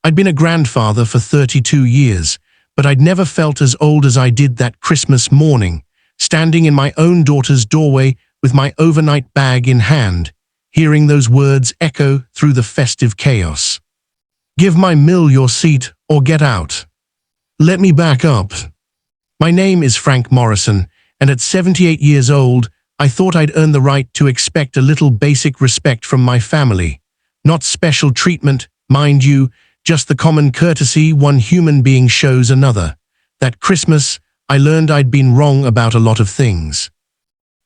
I'd been a grandfather for 32 years, but I'd never felt as old as I did that Christmas morning, standing in my own daughter's doorway with my overnight bag in hand, hearing those words echo through the festive chaos. Give my mill your seat or get out. Let me back up. My name is Frank Morrison, and at 78 years old, I thought I'd earned the right to expect a little basic respect from my family. Not special treatment, mind you, just the common courtesy one human being shows another. That Christmas, I learned I'd been wrong about a lot of things.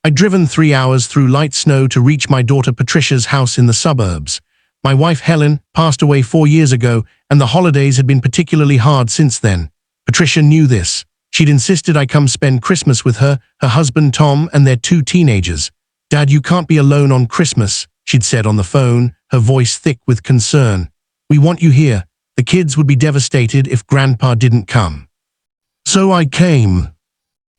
I'd driven 3 hours through light snow to reach my daughter Patricia's house in the suburbs. My wife Helen passed away 4 years ago, and the holidays had been particularly hard since then. Patricia knew this. She'd insisted I come spend Christmas with her husband Tom, and their 2 teenagers. "Dad, you can't be alone on Christmas," she'd said on the phone, her voice thick with concern. "We want you here. The kids would be devastated if Grandpa didn't come." So I came.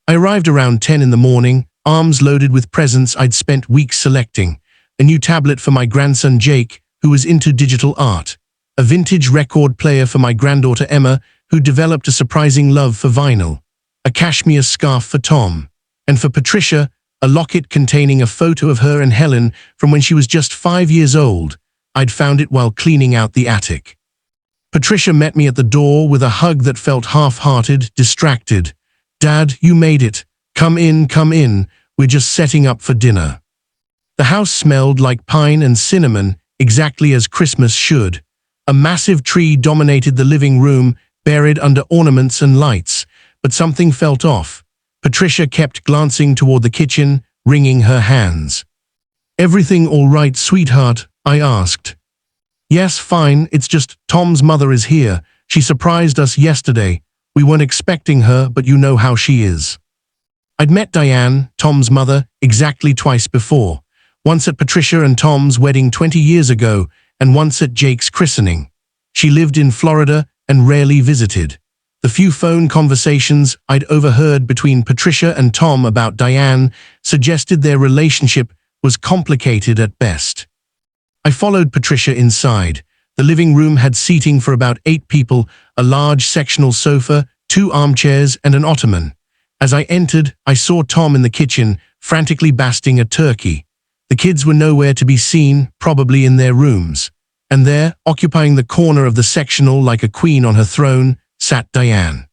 I arrived around 10 in the morning, arms loaded with presents I'd spent weeks selecting. A new tablet for my grandson Jake, who was into digital art. A vintage record player for my granddaughter Emma, who developed a surprising love for vinyl. A cashmere scarf for Tom. And for Patricia, a locket containing a photo of her and Helen from when she was just 5 years old. I'd found it while cleaning out the attic. Patricia met me at the door with a hug that felt half-hearted, distracted. "Dad, you made it. Come in. We're just setting up for dinner." The house smelled like pine and cinnamon, exactly as Christmas should. A massive tree dominated the living room, buried under ornaments and lights, but something felt off. Patricia kept glancing toward the kitchen, wringing her hands. "Everything all right, sweetheart?" I asked. "Yes, fine, it's just Tom's mother is here. She surprised us yesterday. We weren't expecting her, but you know how she is." I'd met Diane, Tom's mother, exactly twice before. Once at Patricia and Tom's wedding 20 years ago, and once at Jake's christening. She lived in Florida and rarely visited. The few phone conversations I'd overheard between Patricia and Tom about Diane suggested their relationship was complicated at best. I followed Patricia inside. The living room had seating for about 8 people, a large sectional sofa, 2 armchairs, and an ottoman. As I entered, I saw Tom in the kitchen, frantically basting a turkey. The kids were nowhere to be seen, probably in their rooms. And there, occupying the corner of the sectional like a queen on her throne, sat Diane.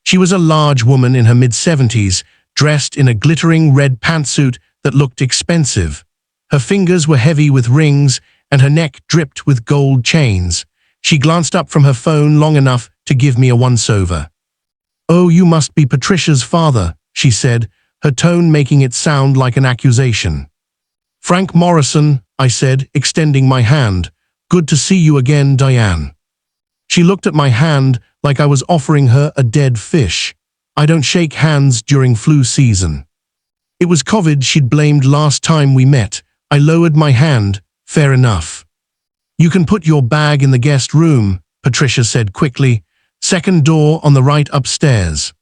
She was a large woman in her mid-70s, dressed in a glittering red pantsuit that looked expensive. Her fingers were heavy with rings, and her neck dripped with gold chains. She glanced up from her phone long enough to give me a once-over. "Oh, you must be Patricia's father," she said, her tone making it sound like an accusation. "Frank Morrison," I said, extending my hand. "Good to see you again, Diane." She looked at my hand like I was offering her a dead fish. I don't shake hands during flu season. It was COVID she'd blamed last time we met. I lowered my hand. "Fair enough." "You can put your bag in the guest room," Patricia said quickly. "Second door on the right upstairs."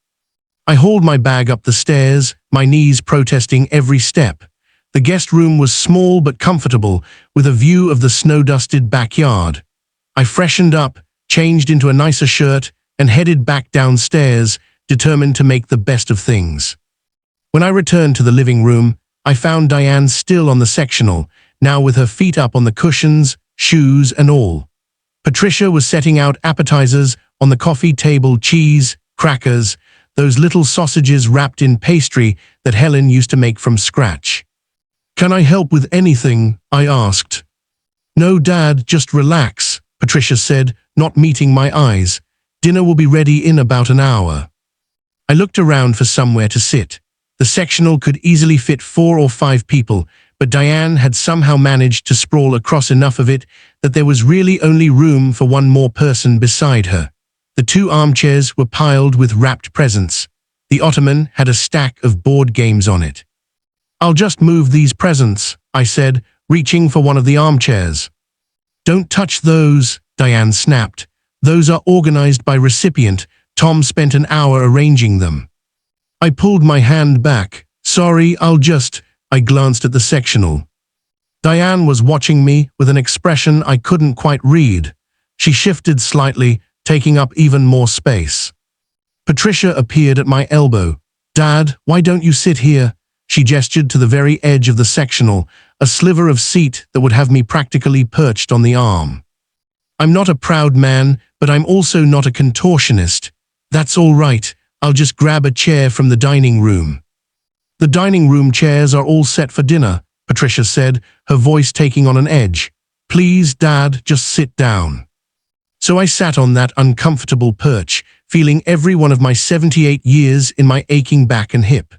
I hauled my bag up the stairs, my knees protesting every step. The guest room was small but comfortable, with a view of the snow-dusted backyard. I freshened up, changed into a nicer shirt, and headed back downstairs, determined to make the best of things. When I returned to the living room, I found Diane still on the sectional, now with her feet up on the cushions, shoes and all. Patricia was setting out appetizers on the coffee table: cheese, crackers, those little sausages wrapped in pastry that Helen used to make from scratch. "Can I help with anything?" I asked. "No, Dad, just relax," Patricia said, not meeting my eyes. "Dinner will be ready in about an hour." I looked around for somewhere to sit. The sectional could easily fit 4 or 5 people, but Diane had somehow managed to sprawl across enough of it that there was really only room for one more person beside her. The 2 armchairs were piled with wrapped presents. The ottoman had a stack of board games on it. "I'll just move these presents," I said, reaching for one of the armchairs. "Don't touch those," Diane snapped. "Those are organized by recipient. Tom spent an hour arranging them." I pulled my hand back. "Sorry, I glanced at the sectional. Diane was watching me with an expression I couldn't quite read. She shifted slightly, taking up even more space. Patricia appeared at my elbow. "Dad, why don't you sit here?" She gestured to the very edge of the sectional, a sliver of seat that would have me practically perched on the arm. "I'm not a proud man, but I'm also not a contortionist." "That's all right. I'll just grab a chair from the dining room." "The dining room chairs are all set for dinner," Patricia said, her voice taking on an edge. "Please, Dad, just sit down." So I sat on that uncomfortable perch, feeling every one of my 78 years in my aching back and hip.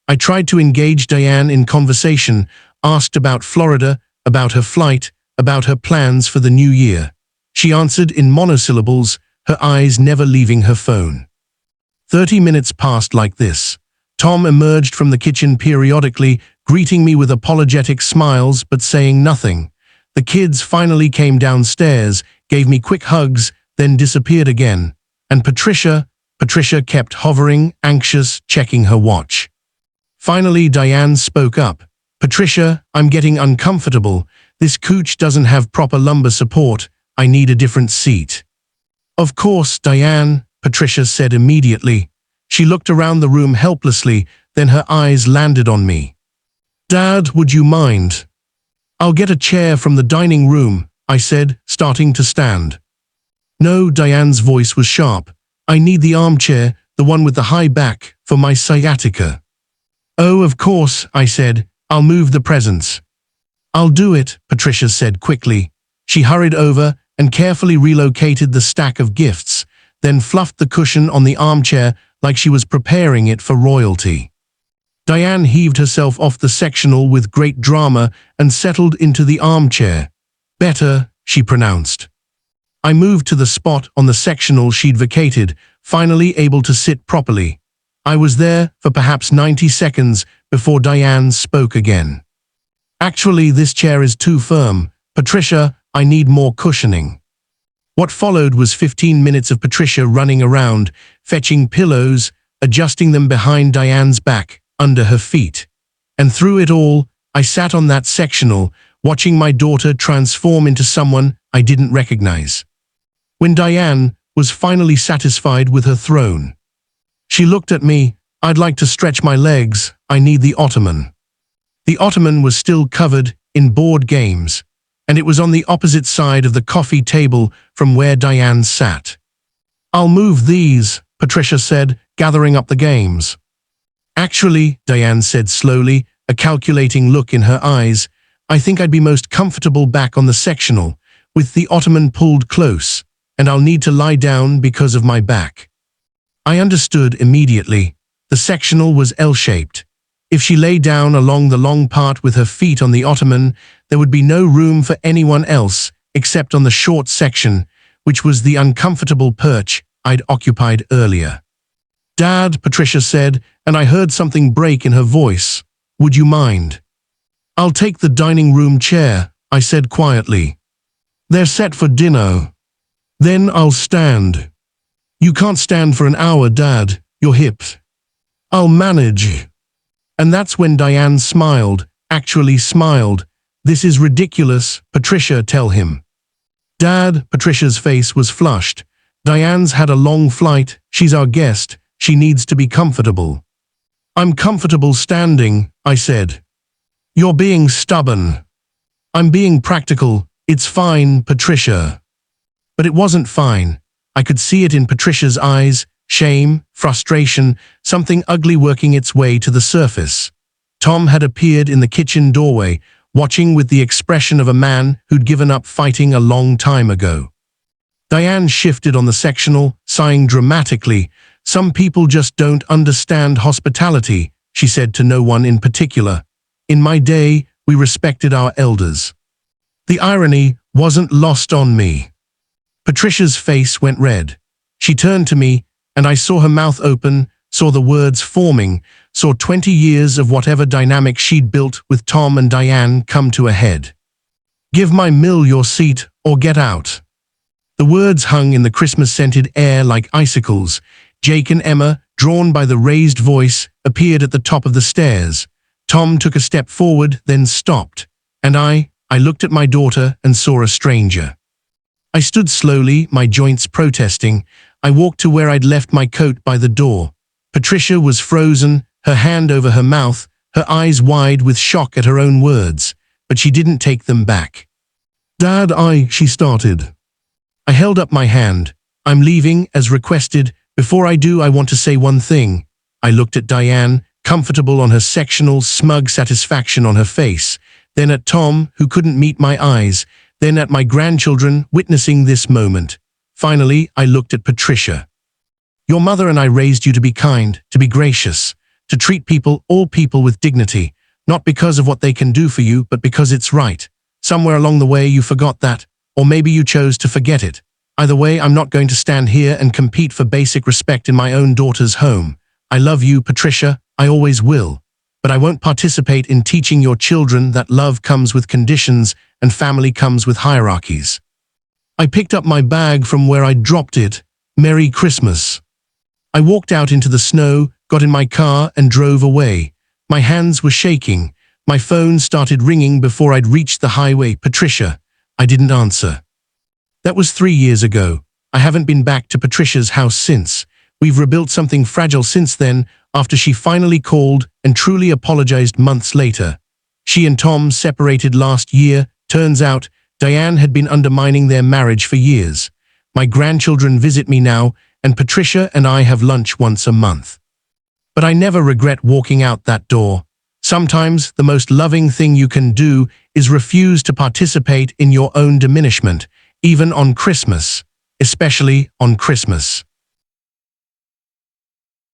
I tried to engage Diane in conversation, asked about Florida, about her flight, about her plans for the new year. She answered in monosyllables, her eyes never leaving her phone. 30 minutes passed like this. Tom emerged from the kitchen periodically, greeting me with apologetic smiles but saying nothing. The kids finally came downstairs, gave me quick hugs, then disappeared again. And Patricia kept hovering, anxious, checking her watch. Finally, Diane spoke up. "Patricia, I'm getting uncomfortable. This couch doesn't have proper lumbar support. I need a different seat." "Of course, Diane," Patricia said immediately. She looked around the room helplessly, then her eyes landed on me. "Dad, would you mind?" "I'll get a chair from the dining room," I said, starting to stand. "No," Diane's voice was sharp. "I need the armchair, the one with the high back, for my sciatica." "Oh, of course," I said. "I'll move the presents." "I'll do it," Patricia said quickly. She hurried over and carefully relocated the stack of gifts, then fluffed the cushion on the armchair like she was preparing it for royalty. Diane heaved herself off the sectional with great drama and settled into the armchair. "Better," she pronounced. I moved to the spot on the sectional she'd vacated, finally able to sit properly. I was there for perhaps 90 seconds before Diane spoke again. "Actually, this chair is too firm. Patricia, I need more cushioning." What followed was 15 minutes of Patricia running around, fetching pillows, adjusting them behind Diane's back, under her feet. And through it all, I sat on that sectional, watching my daughter transform into someone I didn't recognize. When Diane was finally satisfied with her throne, she looked at me. "I'd like to stretch my legs. I need the ottoman." The ottoman was still covered in board games, and it was on the opposite side of the coffee table from where Diane sat. "I'll move these," Patricia said, gathering up the games. "Actually," Diane said slowly, a calculating look in her eyes, "I think I'd be most comfortable back on the sectional, with the ottoman pulled close, and I'll need to lie down because of my back." I understood immediately. The sectional was L-shaped. If she lay down along the long part with her feet on the ottoman, there would be no room for anyone else except on the short section, which was the uncomfortable perch I'd occupied earlier. "Dad," Patricia said, and I heard something break in her voice. "Would you mind?" "I'll take the dining room chair," I said quietly. "They're set for dinner." "Then I'll stand." "You can't stand for an hour, Dad. Your hips." "I'll manage." And that's when Diane smiled, actually smiled. "This is ridiculous, Patricia, tell him." "Dad," Patricia's face was flushed. "Diane's had a long flight. She's our guest. She needs to be comfortable." "I'm comfortable standing," I said. "You're being stubborn." "I'm being practical. It's fine, Patricia." But it wasn't fine. I could see it in Patricia's eyes. Shame, frustration, something ugly working its way to the surface. Tom had appeared in the kitchen doorway, watching with the expression of a man who'd given up fighting a long time ago. Diane shifted on the sectional, sighing dramatically. "Some people just don't understand hospitality," she said to no one in particular. "In my day, we respected our elders." The irony wasn't lost on me. Patricia's face went red. She turned to me, and I saw her mouth open, saw the words forming, saw 20 years of whatever dynamic she'd built with Tom and Diane come to a head. "Give my mill your seat, or get out." The words hung in the Christmas-scented air like icicles. Jake and Emma, drawn by the raised voice, appeared at the top of the stairs. Tom took a step forward, then stopped, and I looked at my daughter and saw a stranger. I stood slowly, my joints protesting. I walked to where I'd left my coat by the door. Patricia was frozen, her hand over her mouth, her eyes wide with shock at her own words, but she didn't take them back. "Dad, she started. I held up my hand. "I'm leaving, as requested. Before I do, I want to say one thing." I looked at Diane, comfortable on her sectional, smug satisfaction on her face, then at Tom, who couldn't meet my eyes, then at my grandchildren witnessing this moment. Finally, I looked at Patricia. "Your mother and I raised you to be kind, to be gracious, to treat people, all people, with dignity, not because of what they can do for you, but because it's right. Somewhere along the way you forgot that, or maybe you chose to forget it. Either way, I'm not going to stand here and compete for basic respect in my own daughter's home. I love you, Patricia, I always will. But I won't participate in teaching your children that love comes with conditions and family comes with hierarchies." I picked up my bag from where I'd dropped it. Merry Christmas. I walked out into the snow, got in my car, and drove away. My hands were shaking. My phone started ringing before I'd reached the highway. "Patricia." I didn't answer. That was 3 years ago. I haven't been back to Patricia's house since. We've rebuilt something fragile since then, after she finally called and truly apologized months later. She and Tom separated last year. Turns out, Diane had been undermining their marriage for years. My grandchildren visit me now, and Patricia and I have lunch once a month. But I never regret walking out that door. Sometimes the most loving thing you can do is refuse to participate in your own diminishment, even on Christmas, especially on Christmas.